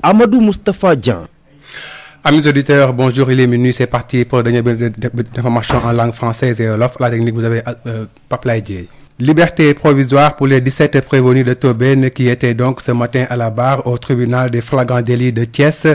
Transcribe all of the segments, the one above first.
Amadou Moustapha Dian. Amis auditeurs, bonjour, il est minuit, c'est parti pour le dernier d'information en langue française et wolof. La technique, vous avez Pape Laye. Liberté provisoire pour les 17 prévenus de Tobène qui étaient donc ce matin à la barre au tribunal des flagrants délits de Thiès.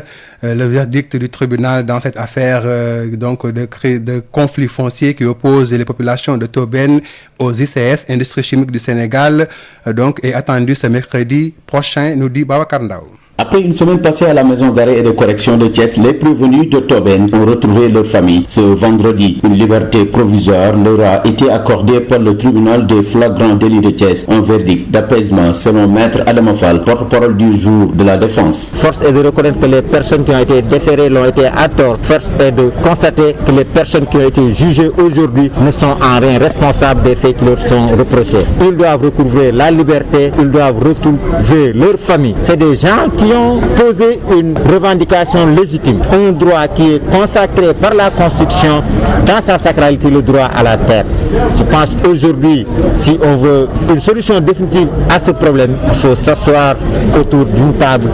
Le verdict du tribunal dans cette affaire de conflit foncier qui oppose les populations de Tobène aux ICS, Industrie chimique du Sénégal, est attendu ce mercredi prochain, nous dit Babacar Ndao. Après une semaine passée à la maison d'arrêt et de correction de Thiès, les prévenus de Tobène ont retrouvé leur famille. Ce vendredi, une liberté provisoire leur a été accordée par le tribunal des flagrants délits de Thiès. Un verdict d'apaisement selon Maître Adama Fall, porte-parole du jour de la défense. Force est de reconnaître que les personnes qui ont été déférées l'ont été à tort. Force est de constater que les personnes qui ont été jugées aujourd'hui ne sont en rien responsables des faits qui leur sont reprochés. Ils doivent recouvrer la liberté, ils doivent retrouver leur famille. C'est des gens qui ont posé une revendication légitime, un droit qui est consacré par la Constitution dans sa sacralité, le droit à la terre. Je pense aujourd'hui, si on veut une solution définitive à ce problème, il faut s'asseoir autour d'une table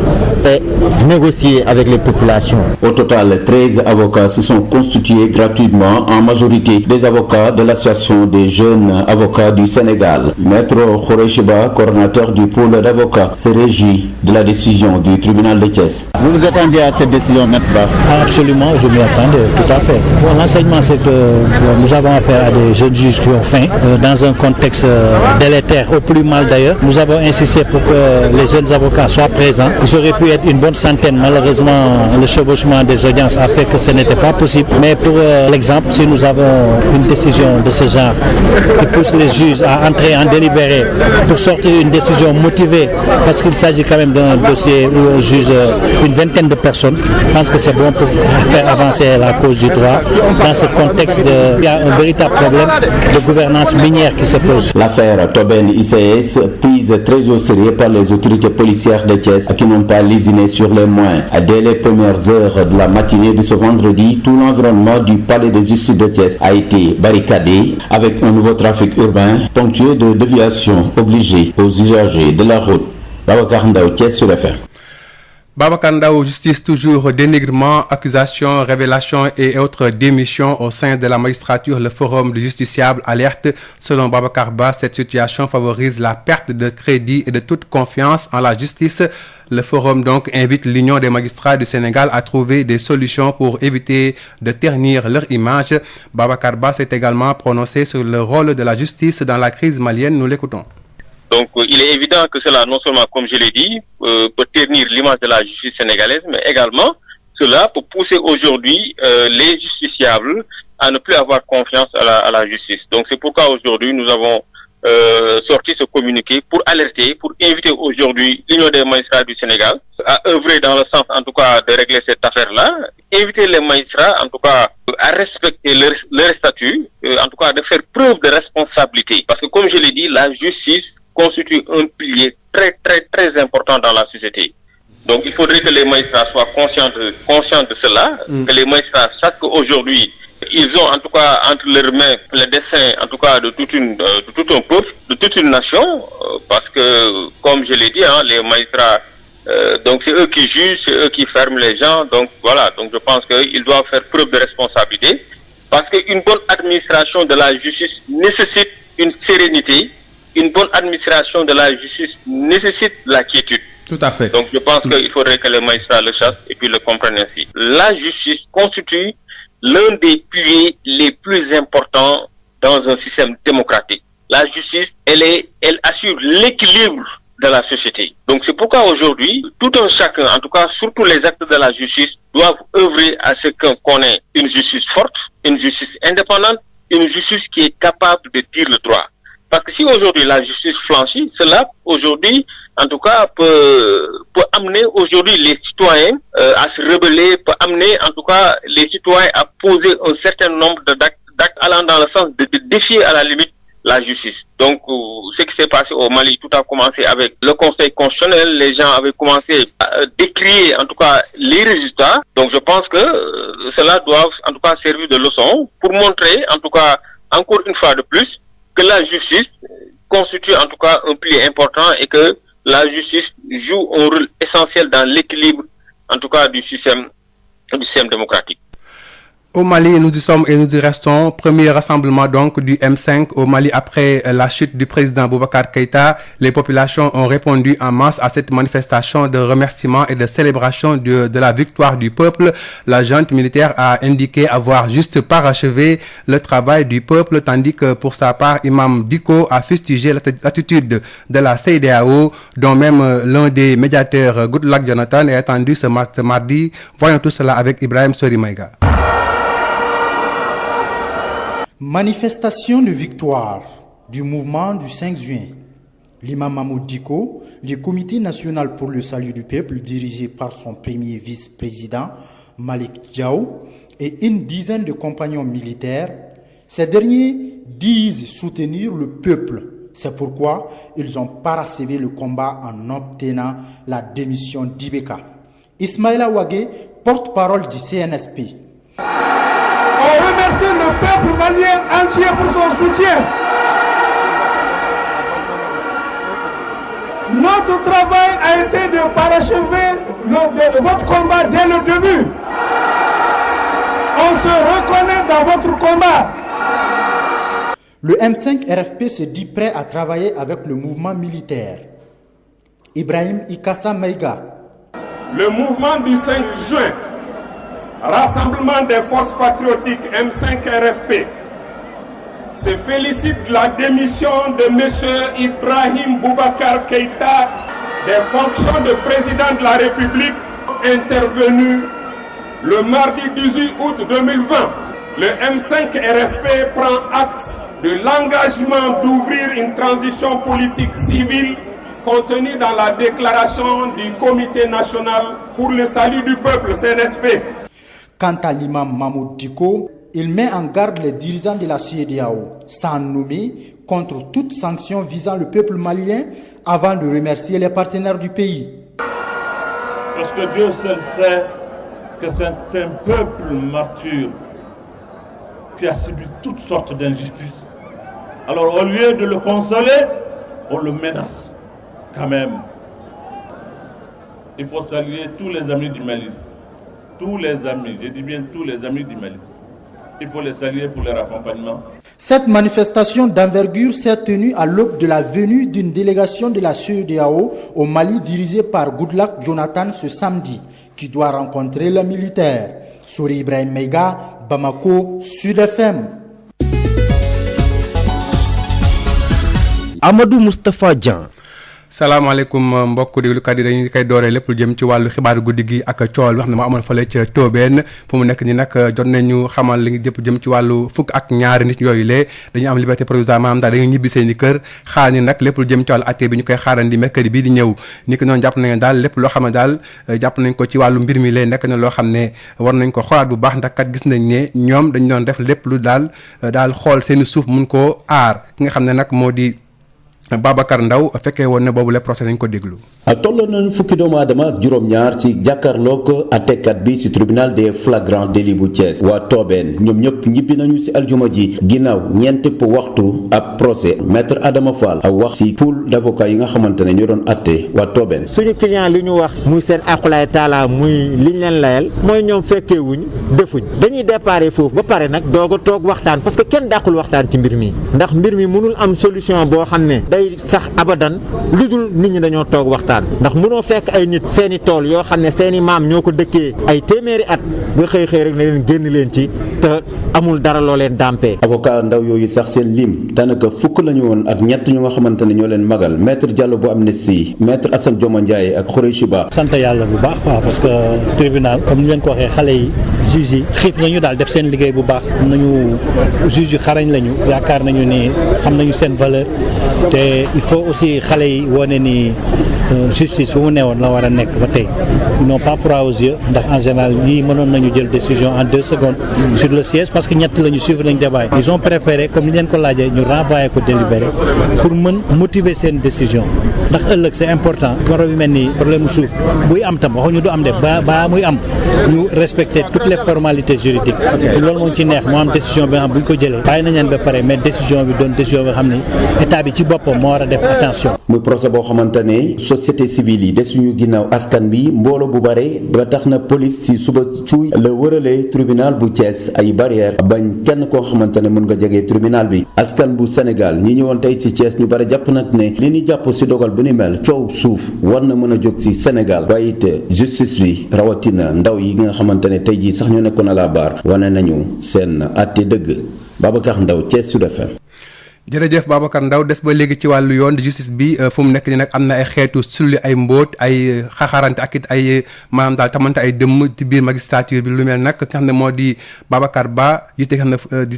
et négocier avec les populations. Au total, 13 avocats se sont constitués gratuitement, en majorité des avocats de l'association des jeunes avocats du Sénégal. Maître Khoureychiba, coordinateur du pôle d'avocats, se réjouit de la décision du tribunal de Thiès. Vous vous attendiez à cette décision, Maître Ba? Absolument, je m'y attendais, tout à fait. L'enseignement, c'est que nous avons affaire à des jeunes juges qui ont faim, dans un contexte délétère, au plus mal d'ailleurs. Nous avons insisté pour que les jeunes avocats soient présents. Ils auraient pu être une bonne centaine. Malheureusement, le chevauchement des audiences a fait que ce n'était pas possible. Mais pour l'exemple, si nous avons une décision de ce genre qui pousse les juges à entrer en délibéré pour sortir une décision motivée, parce qu'il s'agit quand même d'un dossier où on juge une vingtaine de personnes, je pense que c'est bon pour faire avancer la cause du droit. Dans ce contexte, il y a un véritable problème de gouvernance minière qui se pose. L'affaire Tobène ICS prise très au sérieux par les autorités policières de Thiès qui n'ont pas lésiné sur les moyens. Dès les premières heures de la matinée de ce vendredi, tout l'environnement du palais de justice de Thiès a été barricadé avec un nouveau trafic urbain ponctué de déviations obligées aux usagers de la route. Babacar Ndao, Thiès sur l'affaire. Babacar Ndao, justice toujours, dénigrement, accusations, révélations et autres démissions au sein de la magistrature. Le forum du justiciable alerte. Selon Babacar Ba, cette situation favorise la perte de crédit et de toute confiance en la justice. Le forum donc invite l'Union des magistrats du Sénégal à trouver des solutions pour éviter de ternir leur image. Babacar Ba s'est également prononcé sur le rôle de la justice dans la crise malienne. Nous l'écoutons. Donc il est évident que cela, non seulement, comme je l'ai dit, peut ternir l'image de la justice sénégalaise, mais également cela peut pousser aujourd'hui les justiciables à ne plus avoir confiance à la justice. Donc c'est pourquoi aujourd'hui nous avons sorti ce communiqué pour alerter, pour inviter aujourd'hui l'Union des magistrats du Sénégal à œuvrer dans le sens en tout cas de régler cette affaire-là, inviter les magistrats en tout cas à respecter leur statut, en tout cas de faire preuve de responsabilité. Parce que comme je l'ai dit, la justice constitue un pilier très très important dans la société. Donc il faudrait que les magistrats soient conscients de cela, que les magistrats sachent qu'aujourd'hui ils ont en tout cas entre leurs mains le destin en tout cas de tout un peuple, de toute une nation, parce que comme je l'ai dit, les magistrats, donc c'est eux qui jugent, c'est eux qui ferment les gens, donc voilà, donc je pense qu'ils doivent faire preuve de responsabilité, parce qu'une bonne administration de la justice nécessite une sérénité. Une bonne administration de la justice nécessite la quiétude. Tout à fait. Donc je pense qu'il faudrait que les magistrats le sachent et puis le comprennent ainsi. La justice constitue l'un des piliers les plus importants dans un système démocratique. La justice, elle assure l'équilibre de la société. Donc c'est pourquoi aujourd'hui, tout un chacun, en tout cas surtout les acteurs de la justice, doivent œuvrer à ce qu'on ait une justice forte, une justice indépendante, une justice qui est capable de dire le droit. Parce que si aujourd'hui la justice flanchit, cela aujourd'hui, en tout cas, peut amener aujourd'hui les citoyens à se rebeller, peut amener en tout cas les citoyens à poser un certain nombre d'actes allant dans le sens de défier à la limite la justice. Donc, ce qui s'est passé au Mali, tout a commencé avec le Conseil constitutionnel. Les gens avaient commencé à décrier en tout cas les résultats. Donc, je pense que cela doit en tout cas servir de leçon pour montrer en tout cas encore une fois de plus que la justice constitue en tout cas un pilier important et que la justice joue un rôle essentiel dans l'équilibre en tout cas du système démocratique. Au Mali, nous y sommes et nous y restons. Premier rassemblement donc du M5 au Mali après la chute du président Boubacar Keïta. Les populations ont répondu en masse à cette manifestation de remerciement et de célébration de la victoire du peuple. La junte militaire a indiqué avoir juste parachevé le travail du peuple, tandis que pour sa part, Imam Dicko a fustigé l'attitude de la CEDEAO, dont même l'un des médiateurs, Goodluck Jonathan, est attendu ce mardi. Voyons tout cela avec Ibrahim Sorimaïga. Manifestation de victoire du mouvement du 5 juin. L'imam Mahmoud Dicko, le Comité national pour le salut du peuple dirigé par son premier vice-président Malik Diaw et une dizaine de compagnons militaires, ces derniers disent soutenir le peuple. C'est pourquoi ils ont parachevé le combat en obtenant la démission d'Ibeka. Ismaïla Ouagué, porte-parole du CNSP. On remercie le peuple malien entier pour son soutien. Notre travail a été de parachever votre combat dès le début. On se reconnaît dans votre combat. Le M5 RFP se dit prêt à travailler avec le mouvement militaire. Ibrahim Ikassa Maïga. Le mouvement du 5 juin, Rassemblement des forces patriotiques M5 RFP, se félicite de la démission de M. Ibrahim Boubacar Keïta des fonctions de président de la République intervenu le mardi 18 août 2020. Le M5 RFP prend acte de l'engagement d'ouvrir une transition politique civile contenue dans la déclaration du Comité national pour le salut du peuple, CNSP. Quant à l'imam Mahmoud Dicko, il met en garde les dirigeants de la CEDEAO, sans nommer, contre toute sanction visant le peuple malien, avant de remercier les partenaires du pays. Parce que Dieu seul sait que c'est un peuple martyr qui a subi toutes sortes d'injustices. Alors au lieu de le consoler, on le menace quand même. Il faut saluer tous les amis du Mali. Tous les amis, je dis bien tous les amis du Mali. Il faut les saluer pour leur accompagnement. Cette manifestation d'envergure s'est tenue à l'aube de la venue d'une délégation de la CEDEAO au Mali dirigée par Goodluck Jonathan ce samedi, qui doit rencontrer les militaires. Souri Ibrahim Maïga, Bamako, Sud FM. Amadou Moustapha Dian. salaamaaleykum mbokk déglukat yi dañuy koy dooree lépp lu jëm ci wàllu xibaaru guddi gi ak cool wax ne ma amoon fële ca Tobène fu mu nekk ni nag jot nañu xamal li ngi jëm ci wàllu fukk ak ñaari nit yooyu lee dañu am liberté provisoire maanaam daal dañuy ñibbi seeni kër xaar ni nag lépp lu jëm ci wàllu atte bi ñu koy xaarandi mercredi bii di ñëw ni ko noonu jàpp nañu daal lépp loo xam ne daal jàpp nañ ko ci wàllu mbir mi lee nekk na loo xam ne war nañ ko xoolaat bu baax ndax kat gis nañ ne ñoom dañu doon def lépp lu daal xool seeni suuf mun koo aar ki nga xam ne nag moo di Babacar Ndaw fekkee woon ne boobu le procès nañ ko déglu. tolloon nañu fukki doomu aadama ak juróom-ñaar ci jàkkaarloog àttekat bi ci tribunal des flagrants délits bu Thiès waa Tobène ñoom ñëpp ñibbi nañu ci aljuma ji ginnaaw ñeenti waxtu ab procès maître Adama Fall a wax ci pool d'avocats yi nga xamante ne ñoo doon àtte waa Tobène. suñu client li ñu wax muy seen aqulaay taala muy liñ leen layal mooy ñoom fekkee wuñ defuñ dañuy déparé foofu ba pare nag doog a toog waxtaan parce que kenn dàqul waxtaan ci mbir mi ndax mbir mi mënul am solution boo xam ne day sax abadan lu dul nit ñi dañoo toog waxtaan ndax mënoo fekk ay nit seeni tool yoo xam ne seeni maam ñoo ko dëkkee ay téeméeri at nga xëy rek ne leen génn leen ci te amul dara loo leen dàmpee. avocat ndaw yooyu sax seen lim daanaka fukk lañu woon ak ñett ñu nga xamante ne ñoo leen magal maître Diallo bu Amnesty maître Assane Dioma Ndiaye ak Khoureychi Ba. sant yàlla bu baax waaw parce que tribunal comme ni leen ko waxee xale yi juge yi xiif nañu daal def seen liggéey bu baax am nañu juge yu xarañ lañu yaakaar nañu ni xam nañu seen valeur te il faut aussi xale yi wane ni justice fu mu newoon la war a nekk ba tey ils n'ont pas froid aux yeux ndax en général ñii mënoon nañu jël décision en 2 secondes sur le siège parce que ñett la ñu suivre nañu débat ils ont préféré comme ni leen ko laajee ñu renvoyer ko délibéré pour mën motiver seen décision ndax ëllëg c'est important problème yu mel ni problème mu suuf buy am tam waxuñu du am de ba muy am ñu respecter toutes les formalités juridiques loolu moo ci neex moo am décision bi nga xam bu ñu ko jëlee bàyyi nañ leen ba pare mais décision bi doon décision bi nga xam ni état bi ci boppam moo war a def attention. muy procès boo xamante ne société civile civil yi desuñu ginnaaw askan bi mbooloo bu bare ba tax na police ci suba cuuy la wërale tribunal bu Thiès ay barrière bañ kenn koo xamante ne mën nga jege tribunal bi. askan bu Sénégal ñi ñëwoon tey ci Thiès ñu bare jàpp nag ne li ñu jàpp ci dogal bu ni mel coow suuf war na mën a jóg ci Sénégal waaye it justice bi rawatina ndaw yi nga xamante ne tey jii sax ñoo nekkoon à la barre wane nañu seen àtte dëgg. Babacar Ndaw Thiès Sud FM. jërëjëf Babacar Ndaw des ba léegi ci wàllu yoon di justice bi fu mu nekk ni nag am na ay xeetu sulli ay mbóot ay xaxarante ak it ay maanaam daal tamante ay dëmm ci biir magistrature bi lu mel nag nga xam ne moo di Babacar Ba yite xam ne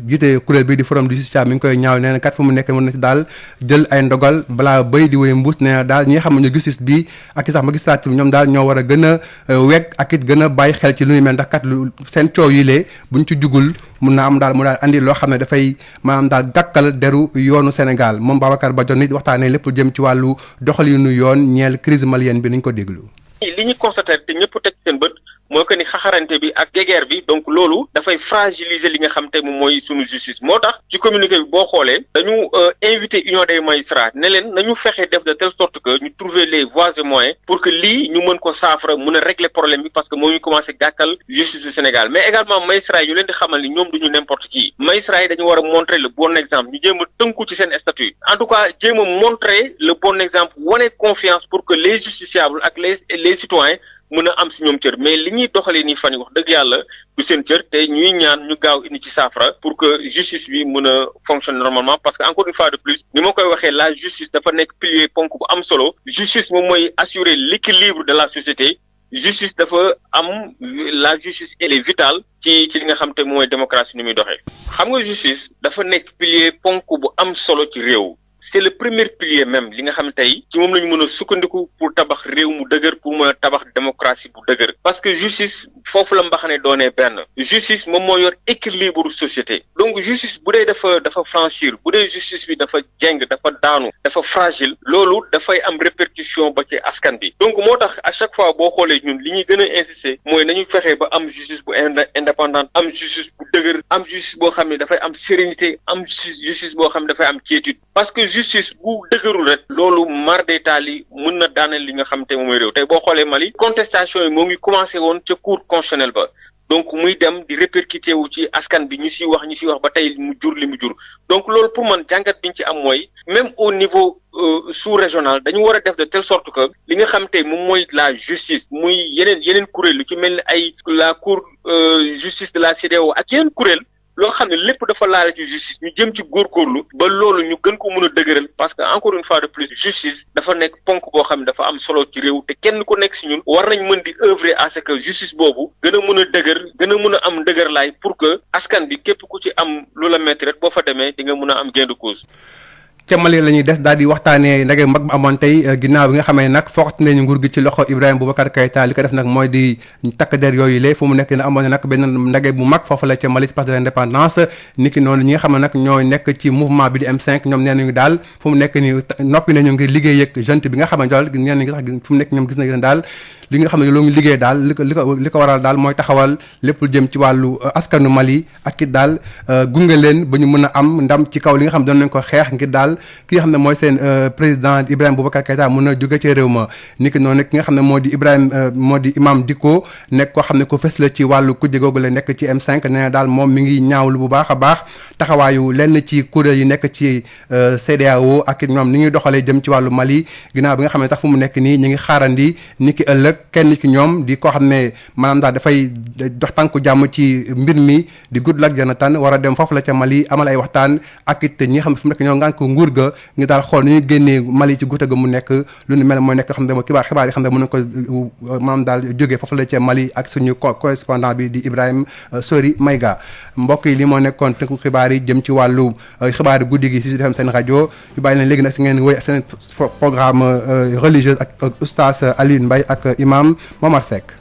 yite kuréel bi di forum du justiciable mi ngi koy ñaaw nee na kat fu mu nekk mën na ci daal jël ay ndogal balaa béy di wéy mbuus nee na daal ñi nga xam ne justice bi ak i sax magistrature bi ñoom daal ñoo war a gën a wegg ak it gën a bàyyi xel ci lu ñu mel ndax kat lu seen coow yi lee buñ ci jugul mun naa am daal mu daal andi loo xam ne dafay maanaam daal gàkkal deru yoonu Sénégal moom Babacar Ba nit waxtaanee lépp jëm ci wàllu doxalinu yoon ñeel crise malienne bi nañ ko déglu. li ñu constaté te ñëpp teg seen bët mooy que ni xaxarante bi ak guerre bi donc loolu dafay fragiliser li nga xam te moom mooy sunu justice moo tax ci communiqué bi boo xoolee dañu invité union des magistrats ne leen nañu fexe def de telle sorte que ñu trouver les voies et moyens pour que lii ñu mën ko saafara mën a régler problème bi parce que moo ñu commencé gàkkal justice du Sénégal mais également magistrats yi ñu leen di xamal ni ñoom duñu n'importe qui magistrats yi dañu war a montrer le bon exemple ñu jéem a tënku ci seen statut en tout cas jéem a montrer le bon exemple wane confiance pour que les justiciables ak les citoyens mën a am si ñoom cër mais li ñuy doxalee nii fan yi wax dëgg yàlla du seen cër te ñuy ñaan ñu gaaw indi ci saafara pour que justice bi mën a fonctionner normalement parce que encore une fois de plus ni ma koy waxee la justice dafa nekk pilier ponk bu am solo justice moom mooy assurer l'équilibre de la société justice dafa am la justice elle est vitale ci li nga xam te mooy démocratie ni muy doxee xam nga justice dafa nekk pilier ponk bu am solo ci réew c'est le premier pilier même li nga xam ne tey ci moom la ñu mën a sukkandiku pour tabax réew mu dëgër pour mën a tabax démocratie bu dëgër parce que justice foofu la mbaxane doonee benn justice moom moo yor équilibre société donc justice bu dee dafa franchir bu dee justice bi dafa jeng dafa daanu dafa fragile loolu dafay am répercussion ba ci askan bi donc moo tax à chaque fois boo xoolee ñun li ñuy gën a insister mooy nañu fexe ba am justice bu indépendante am justice bu dëgër am justice boo xam ne dafay am sérénité am justice boo xam ne dafay am quiétude parce que justice bu dëgërul rek loolu mar d'état yi mën na daaneel li nga xam te moom mooy réew tey boo xoolee Mali contestation yi moo ngi commencé woon ca cour constitutionnelle ba donc muy dem di répercuté wu ci askan bi ñu siy wax ba tey mu jur li mu jur donc loolu pour man jàngat biñ ci am mooy même au niveau sous-régional dañu war a def de telle sorte que li nga xam te moom mooy la justice muy yeneen kuréel lu ci mel ni ay la cour justice de la CEDEAO ak yeneen kuréel loo xam ne lépp dafa laale ci justice ñu jëm ci góorgóorlu ba loolu ñu gën ko mën a dëgëral parce que encore une fois de plus justice dafa nekk ponk boo xam ne dafa am solo ci réew te kenn ku nekk si ñun war nañ mën di œuvrer à ce que justice boobu gën a mën a dëgër gën a mën a am dëgër laay pour que askan bi képp ku ci am lu la metti rek boo fa demee di nga mën a am gain de cause. ca Mali la ñuy des daal di waxtaanee ndaje mag bu amoon tey ginnaaw bi nga xamee nag foxat nañu nguur gi ci loxo Ibrahima Boubacar Keïta li ko def nag mooy di takk der yooyu lee fu mu nekk na amoon na nag benn ndaje bu mag foofu la ca Mali ci place de l'indépendance niki noonu ñi nga xam ne nag ñooy nekk ci mouvement bi di M5 ñoom nee nañu daal fu mu nekk ni noppi nañu ngir liggéey ak junte bi nga xam ne daal ñeen ñi sax fu mu nekk ñoom gis nañu daal li nga xam ne loolu liggéey daal li ko waral daal mooy taxawal lépp lu jëm ci wàllu askanu Mali ak it daal gunge leen ba ñu mën a am ndam ci kaw li nga xam ne doon nañ ko xeex ngir daal ki nga xam ne mooy seen président Ibrahima Boubacar Keïta mën a jóge ci réew ma niki noonu ki nga xam ne moo di Imam Dicko nekk koo xam ne ko fës la ci wàllu kujje googu la nekk ci M5 nee na daal moom mi ngi ñaawlu bu baax a baax taxawaayu lenn ci kuréel yi nekk ci CEDEAO ak it ñoom ni ñuy doxalee jëm ci wàllu Mali ginnaaw bi nga xam ne sax fu mu nekk nii ñu ngi xaarandi niki ëllëg kenn ci ñoom di koo xam ne maanaam daal dafay dox tànku jàmm ci mbir mi di Goodluck Jonathan war a dem foofu la ca Mali amal ay waxtaan ak it ñi nga xam ne fu mu nekk ñoo ngaan ko nguur ga ngi daal xool ni ñu génnee Mali ci guuta ga mu nekk lu ni mel mooy nekk xam ne mooy xibaar yi xam ne mën na ko maanaam daal jógee foofu la ca Mali ak suñu correspondant bi di Ibrahima Sori Mayga mbokk yi li moo nekkoon tënku xibaar yi jëm ci wàllu xibaar guddi gi si Sud FM seen rajo yu bàyyi leen léegi nag si ngeen wéy seen programme religieux ak oustaz Alioune Mbaye ak imam Momar Seck